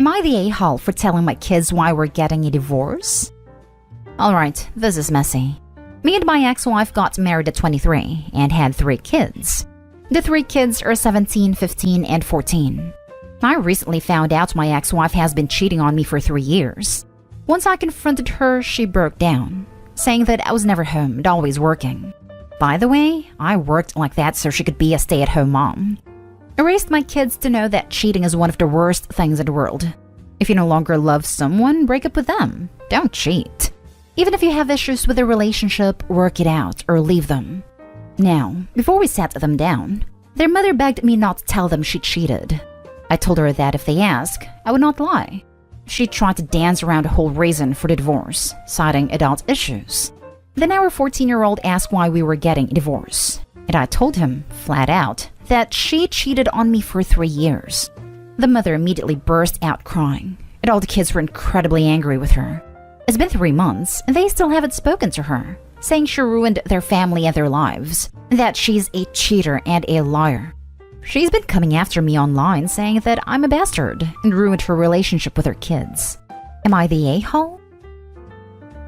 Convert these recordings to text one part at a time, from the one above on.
Am I the a-hole for telling my kids why we're getting a divorce? Alright, this is messy. Me and my ex-wife got married at 23 and had 3 kids. The 3 kids are 17, 15, and 14. I recently found out my ex-wife has been cheating on me for 3 years. Once I confronted her, she broke down, saying that I was never home and always working. By the way, I worked like that so she could be a stay-at-home mom. I raised my kids to know that cheating is one of the worst things in the world. If you no longer love someone, break up with them. Don't cheat. Even if you have issues with a relationship, work it out or leave them. Now, before we sat them down, their mother begged me not to tell them she cheated. I told her that if they ask, I would not lie. She tried to dance around the whole reason for the divorce, citing adult issues. Then our 14-year-old asked why we were getting a divorce, and I told him, flat out, that she cheated on me for 3 years. The mother immediately burst out crying, and all the kids were incredibly angry with her. It's been 3 months, and they still haven't spoken to her, saying she ruined their family and their lives, and that she's a cheater and a liar. She's been coming after me online saying that I'm a bastard and ruined her relationship with her kids. Am I the a-hole?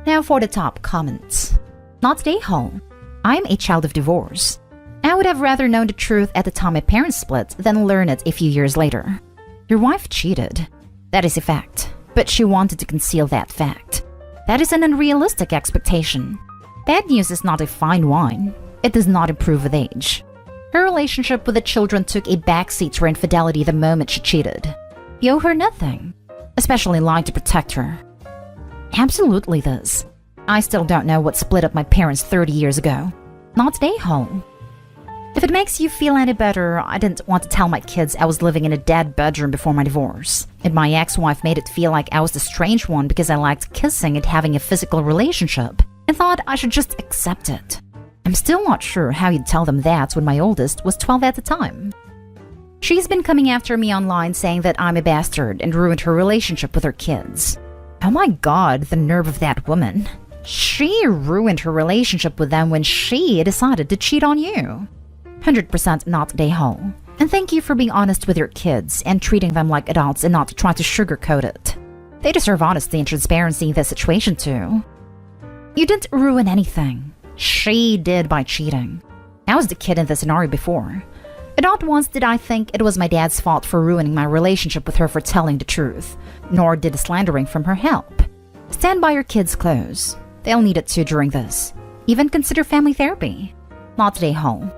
Now for the top comments. Not the a-hole. I'm a child of divorce. I would have rather known the truth at the time my parents split than learn it a few years later. Your wife cheated. That is a fact, but she wanted to conceal that fact. That is an unrealistic expectation. Bad news is not a fine wine. It does not improve with age. Her relationship with the children took a backseat to her infidelity the moment she cheated. You owe her nothing, especially lying to protect her. Absolutely this. I still don't know what split up my parents 30 years ago. Not the a-hole. If it makes you feel any better, I didn't want to tell my kids I was living in a dead bedroom before my divorce, and my ex-wife made it feel like I was the strange one because I liked kissing and having a physical relationship, and thought I should just accept it. I'm still not sure how you'd tell them that when my oldest was 12 at the time. She's been coming after me online saying that I'm a bastard and ruined her relationship with her kids. Oh my god, the nerve of that woman. She ruined her relationship with them when she decided to cheat on you. 100% not the a-hole. And thank you for being honest with your kids and treating them like adults and not trying to sugarcoat it. They deserve honesty and transparency in this situation too. You didn't ruin anything. She did by cheating. I was the kid in the scenario before. And not once did I think it was my dad's fault for ruining my relationship with her for telling the truth, nor did the slandering from her help. Stand by your kids close. They'll need it too during this. Even consider family therapy. Not the a-hole.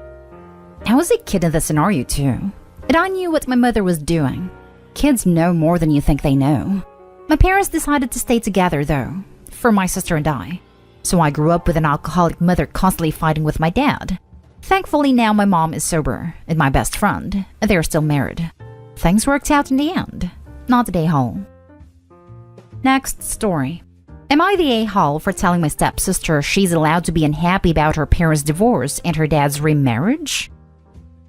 I was a kid in the scenario too, and I knew what my mother was doing. Kids know more than you think they know. My parents decided to stay together though, for my sister and I. So I grew up with an alcoholic mother constantly fighting with my dad. Thankfully now my mom is sober, and my best friend, and they are still married. Things worked out in the end. Not the a-hole. Next story. Am I the a-hole for telling my stepsister she's allowed to be unhappy about her parents' divorce and her dad's remarriage?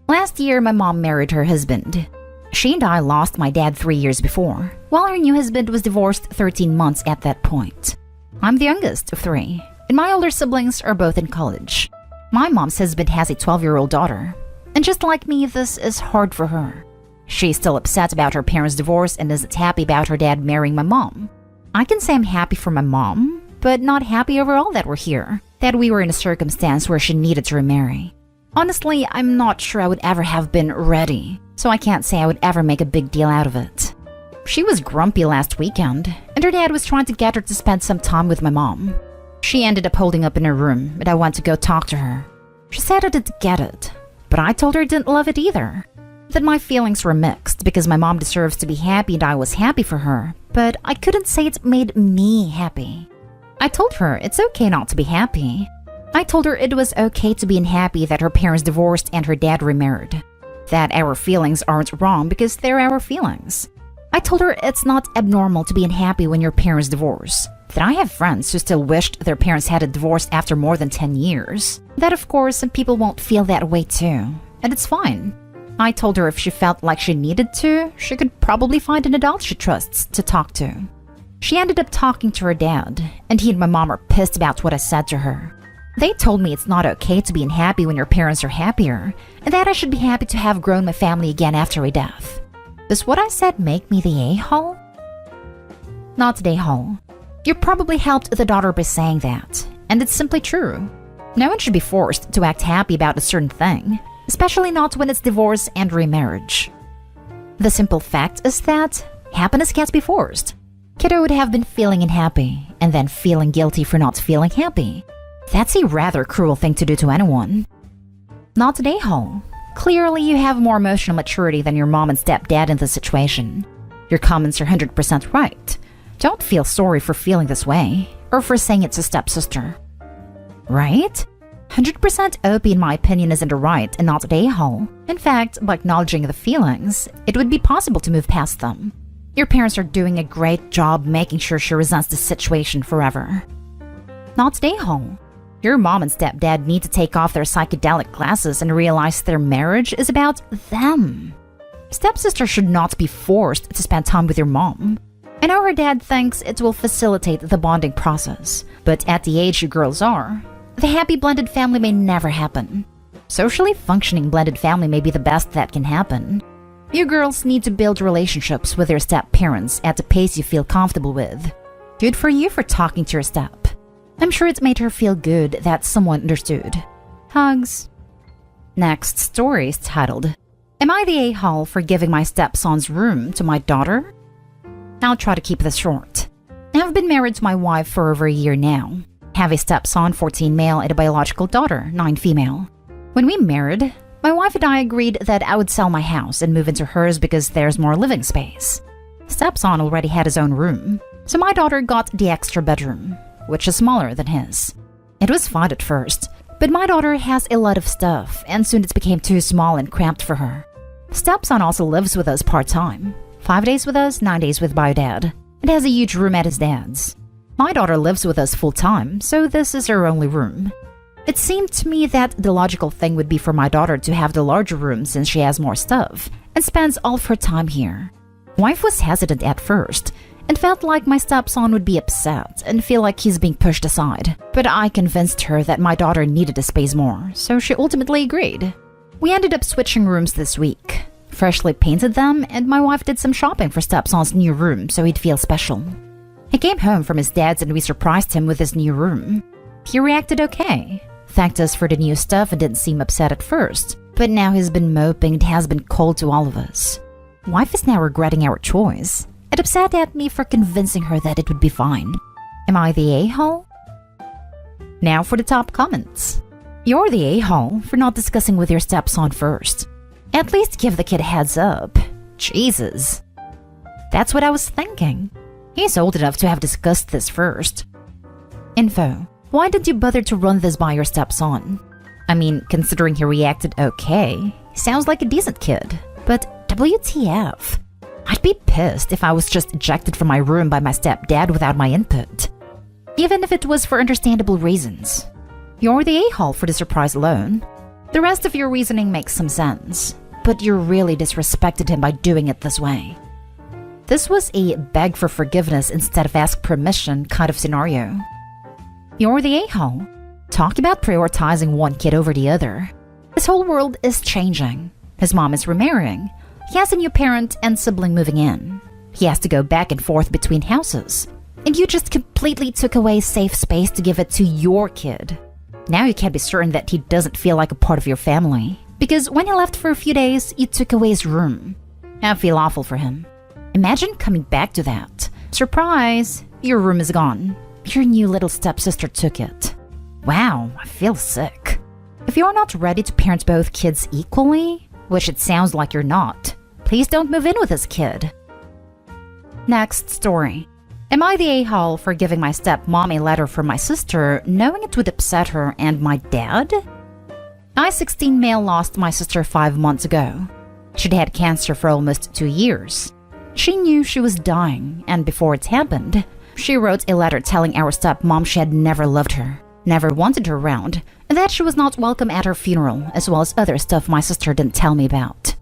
Last year, my mom married her husband. She and I lost my dad 3 years before, while her new husband was divorced 13 months at that point. I'm the youngest of 3, and my older siblings are both in college. My mom's husband has a 12-year-old daughter, and just like me, this is hard for her. She's still upset about her parents' divorce and isn't happy about her dad marrying my mom. I can say I'm happy for my mom, but not happy overall that we're here, that we were in a circumstance where she needed to remarry. Honestly, I'm not sure I would ever have been ready, so I can't say I would ever make a big deal out of it. She was grumpy last weekend, and her dad was trying to get her to spend some time with my mom. She ended up holding up in her room, and I went to go talk to her. She said I didn't get it, but I told her I didn't love it either. That my feelings were mixed because my mom deserves to be happy and I was happy for her, but I couldn't say it made me happy. I told her it's okay not to be happy. I told her it was okay to be unhappy that her parents divorced and her dad remarried. That our feelings aren't wrong because they're our feelings. I told her it's not abnormal to be unhappy when your parents divorce. That I have friends who still wished their parents had a divorce after more than 10 years. That of course some people won't feel that way too, and it's fine. I told her if she felt like she needed to, she could probably find an adult she trusts to talk to. She ended up talking to her dad, and he and my mom are pissed about what I said to her. They told me it's not okay to be unhappy when your parents are happier, and that I should be happy to have grown my family again after a death. Does what I said make me the a-hole? Not today, Hall. You probably helped the daughter by saying that, and it's simply true. No one should be forced to act happy about a certain thing, especially not when it's divorce and remarriage. The simple fact is that happiness can't be forced. Kiddo would have been feeling unhappy and then feeling guilty for not feeling happy. That's a rather cruel thing to do to anyone. Not today, Hall. Clearly, you have more emotional maturity than your mom and stepdad in this situation. Your comments are 100% right. Don't feel sorry for feeling this way, or for saying it's a stepsister. Right? 100% OP in my opinion isn't a right and not a hole. In fact, by acknowledging the feelings, it would be possible to move past them. Your parents are doing a great job making sure she resents the situation forever. Not a hole. Your mom and stepdad need to take off their psychedelic glasses and realize their marriage is about them. Stepsister should not be forced to spend time with your mom. I know her dad thinks it will facilitate the bonding process, but at the age you girls are, the happy blended family may never happen. Socially functioning blended family may be the best that can happen. You girls need to build relationships with your step-parents at the pace you feel comfortable with. Good for you for talking to your step. I'm sure it made her feel good that someone understood. Hugs. Next story is titled, Am I the a-hole for giving my stepson's room to my daughter? I'll try to keep this short. I've been married to my wife for over a year now. Have a stepson, 14 male, and a biological daughter, 9 female. When we married, my wife and I agreed that I would sell my house and move into hers because there's more living space. Stepson already had his own room, so my daughter got the extra bedroom, which is smaller than his. It was fine at first, but my daughter has a lot of stuff, and soon it became too small and cramped for her. Stepson also lives with us part-time, 5 days with us, 9 days with bio dad, and has a huge room at his dad's. My daughter lives with us full-time, so this is her only room. It seemed to me that the logical thing would be for my daughter to have the larger room since she has more stuff and spends all of her time here. Wife was hesitant at first and felt like my stepson would be upset and feel like he's being pushed aside, but I convinced her that my daughter needed the space more, so she ultimately agreed. We ended up switching rooms this week. Freshly painted them, and my wife did some shopping for stepson's new room so he'd feel special. He came home from his dad's and we surprised him with his new room. He reacted okay, thanked us for the new stuff and didn't seem upset at first, but now he's been moping and has been cold to all of us. Wife is now regretting our choice and upset at me for convincing her that it would be fine. Am I the a-hole? Now for the top comments. You're the a-hole for not discussing with your stepson first. At least give the kid a heads up. Jesus. That's what I was thinking. He's old enough to have discussed this first. Info. Why did you bother to run this by your stepson? I mean, considering he reacted okay, he sounds like a decent kid. But WTF? I'd be pissed if I was just ejected from my room by my stepdad without my input. Even if it was for understandable reasons. You're the a-hole for the surprise alone. The rest of your reasoning makes some sense, but you really disrespected him by doing it this way. This was a beg for forgiveness instead of ask permission kind of scenario. You're the a-hole. Talk about prioritizing one kid over the other. His whole world is changing. His mom is remarrying. He has a new parent and sibling moving in. He has to go back and forth between houses. And you just completely took away safe space to give it to your kid. Now you can't be certain that he doesn't feel like a part of your family. Because when he left for a few days, you took away his room. I feel awful for him. Imagine coming back to that. Surprise! Your room is gone. Your new little stepsister took it. Wow, I feel sick. If you're not ready to parent both kids equally, which it sounds like you're not, please don't move in with this kid. Next story. Am I the a-hole for giving my stepmom a letter from my sister knowing it would upset her and my dad? I, 16 male, lost my sister 5 months ago. She'd had cancer for almost 2 years. She knew she was dying, and before it happened, she wrote a letter telling our stepmom she had never loved her, never wanted her around, and that she was not welcome at her funeral, as well as other stuff my sister didn't tell me about.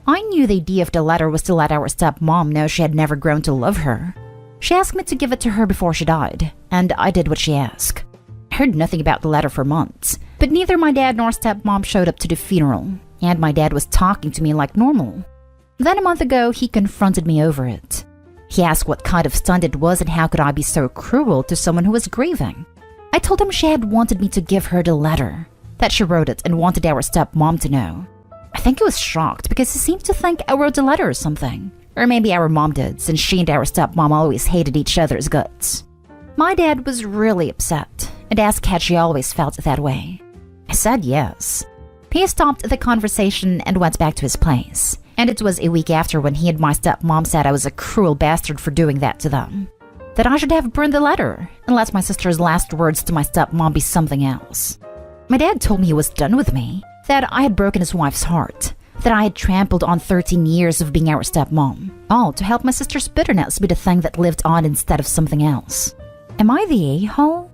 I knew the idea of the letter was to let our stepmom know she had never grown to love her. She asked me to give it to her before she died, and I did what she asked. I heard nothing about the letter for months, but neither my dad nor stepmom showed up to the funeral, and my dad was talking to me like normal. Then a month ago, he confronted me over it. He asked what kind of stunt it was and how could I be so cruel to someone who was grieving. I told him she had wanted me to give her the letter, that she wrote it and wanted our stepmom to know. I think he was shocked because he seemed to think I wrote the letter or something. Or maybe our mom did, since she and our stepmom always hated each other's guts. My dad was really upset and asked had she always felt that way. I said yes. He stopped the conversation and went back to his place. And it was a week after when he and my stepmom said I was a cruel bastard for doing that to them. That I should have burned the letter and let my sister's last words to my stepmom be something else. My dad told me he was done with me, that I had broken his wife's heart, that I had trampled on 13 years of being our stepmom, all to help my sister's bitterness be the thing that lived on instead of something else. Am I the a-hole?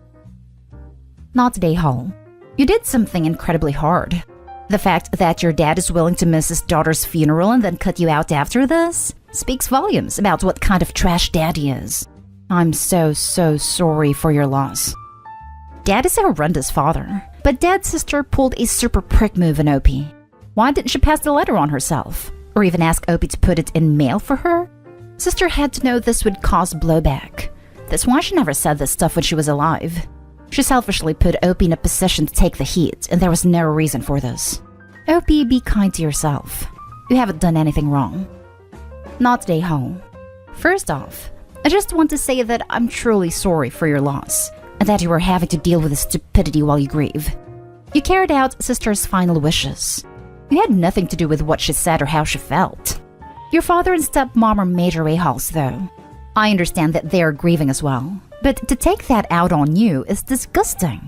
Not the a-hole. You did something incredibly hard. The fact that your dad is willing to miss his daughter's funeral and then cut you out after this speaks volumes about what kind of trash dad he is. I'm so sorry for your loss. Dad is a horrendous father, but Dad's sister pulled a super prick move on Opie. Why didn't she pass the letter on herself? Or even ask Opie to put it in mail for her? Sister had to know this would cause blowback. That's why she never said this stuff when she was alive. She selfishly put Opie in a position to take the heat, and there was no reason for this. Opie, be kind to yourself. You haven't done anything wrong. Not a hole. First off, I just want to say that I'm truly sorry for your loss, and that you were having to deal with this stupidity while you grieve. You carried out Sister's final wishes. You had nothing to do with what she said or how she felt. Your father and stepmom are major a-holes, though. I understand that they are grieving as well, but to take that out on you is disgusting.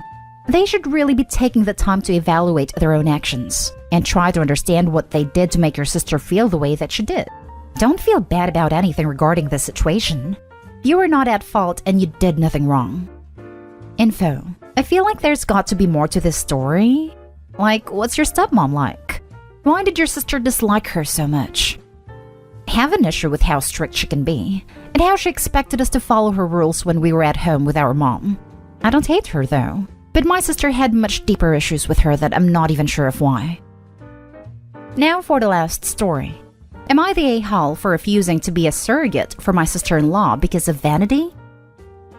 They should really be taking the time to evaluate their own actions and try to understand what they did to make your sister feel the way that she did. Don't feel bad about anything regarding this situation. You were not at fault and you did nothing wrong. Info. I feel like there's got to be more to this story. Like, what's your stepmom like? Why did your sister dislike her so much? I have an issue with how strict she can be, and how she expected us to follow her rules when we were at home with our mom. I don't hate her though, but my sister had much deeper issues with her that I'm not even sure of why. Now for the last story. Am I the a-hole for refusing to be a surrogate for my sister-in-law because of vanity?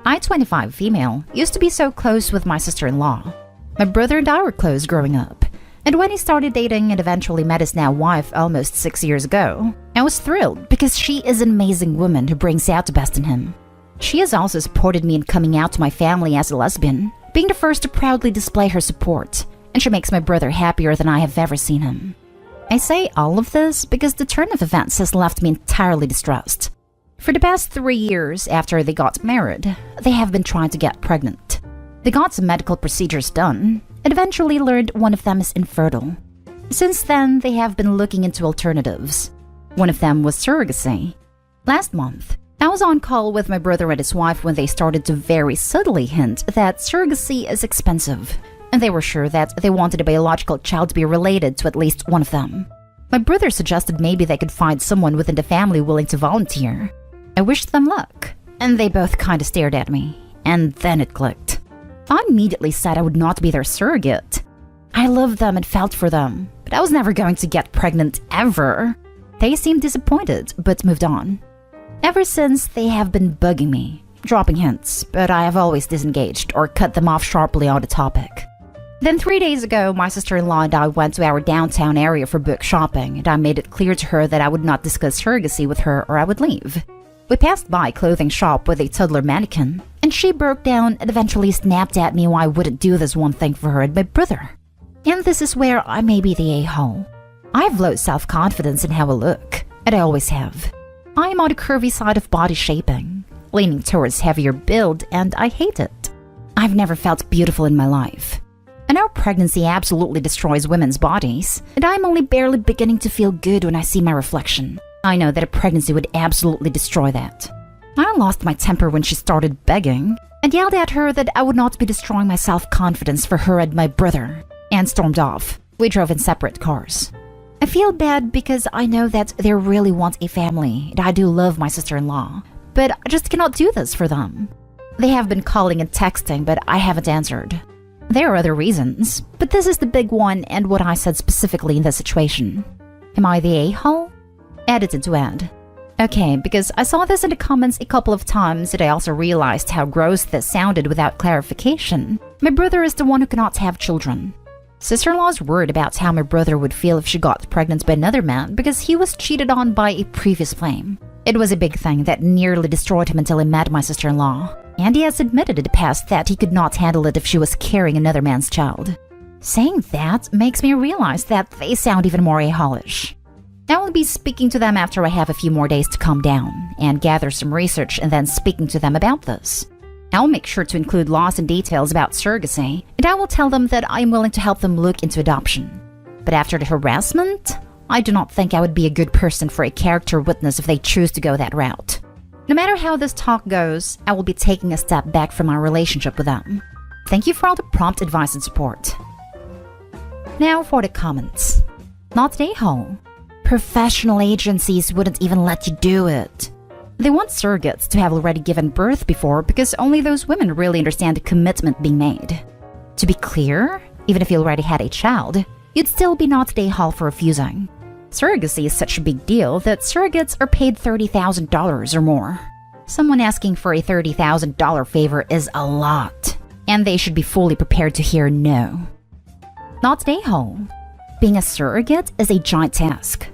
I, 25 female, used to be so close with my sister-in-law. My brother and I were close growing up, and when he started dating and eventually met his now wife almost 6 years ago, I was thrilled because she is an amazing woman who brings out the best in him. She has also supported me in coming out to my family as a lesbian, being the first to proudly display her support, and she makes my brother happier than I have ever seen him. I say all of this because the turn of events has left me entirely distressed. For the past 3 years after they got married, they have been trying to get pregnant. They got some medical procedures done, and eventually learned one of them is infertile. Since then, they have been looking into alternatives. One of them was surrogacy. Last month, I was on call with my brother and his wife when they started to very subtly hint that surrogacy is expensive, and they were sure that they wanted a biological child to be related to at least one of them. My brother suggested maybe they could find someone within the family willing to volunteer. I wished them luck, and they both kinda stared at me, and then it clicked. I immediately said I would not be their surrogate. I loved them and felt for them, but I was never going to get pregnant ever. They seemed disappointed, but moved on. Ever since, they have been bugging me, dropping hints, but I have always disengaged or cut them off sharply on the topic. Then 3 days ago, my sister-in-law and I went to our downtown area for book shopping, and I made it clear to her that I would not discuss surrogacy with her or I would leave. We passed by a clothing shop with a toddler mannequin, and she broke down and eventually snapped at me why I wouldn't do this one thing for her and my brother. And this is where I may be the a-hole. I have low self-confidence in how I look, and I always have. I am on the curvy side of body shaping, leaning towards heavier build, and I hate it. I've never felt beautiful in my life. I know pregnancy absolutely destroys women's bodies, and I'm only barely beginning to feel good when I see my reflection. I know that a pregnancy would absolutely destroy that. I lost my temper when she started begging, and yelled at her that I would not be destroying my self-confidence for her and my brother, and stormed off. We drove in separate cars. I feel bad because I know that they really want a family, and I do love my sister-in-law, but I just cannot do this for them. They have been calling and texting, but I haven't answered. There are other reasons, but this is the big one and what I said specifically in this situation. Am I the a-hole? Edited to end. Okay, because I saw this in the comments a couple of times and I also realized how gross this sounded without clarification. My brother is the one who cannot have children. Sister-in-law's worried about how my brother would feel if she got pregnant by another man because he was cheated on by a previous flame. It was a big thing that nearly destroyed him until he met my sister-in-law. And he has admitted in the past that he could not handle it if she was carrying another man's child. Saying that makes me realize that they sound even more a-holish. I will be speaking to them after I have a few more days to calm down and gather some research and then speaking to them about this. I'll make sure to include laws and details about surrogacy, and I will tell them that I am willing to help them look into adoption. But after the harassment, I do not think I would be a good person for a character witness if they choose to go that route. No matter how this talk goes, I will be taking a step back from my relationship with them. Thank you for all the prompt advice and support. Now for the comments. Not a-hole. Professional agencies wouldn't even let you do it. They want surrogates to have already given birth before because only those women really understand the commitment being made. To be clear, even if you already had a child, you'd still be not a-hole for refusing. Surrogacy is such a big deal that surrogates are paid $30,000 or more. Someone asking for a $30,000 favor is a lot, and they should be fully prepared to hear no. Not a-hole. Being a surrogate is a giant task.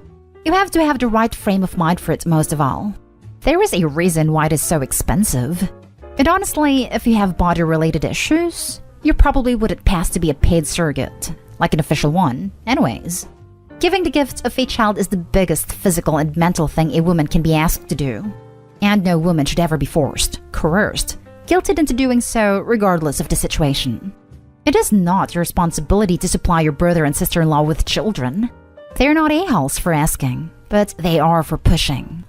You have to have the right frame of mind for it most of all. There is a reason why it is so expensive. And honestly, if you have body-related issues, you probably wouldn't pass to be a paid surrogate, like an official one, anyways. Giving the gift of a child is the biggest physical and mental thing a woman can be asked to do. And no woman should ever be forced, coerced, guilted into doing so regardless of the situation. It is not your responsibility to supply your brother and sister-in-law with children. They're not a-holes for asking, but they are for pushing.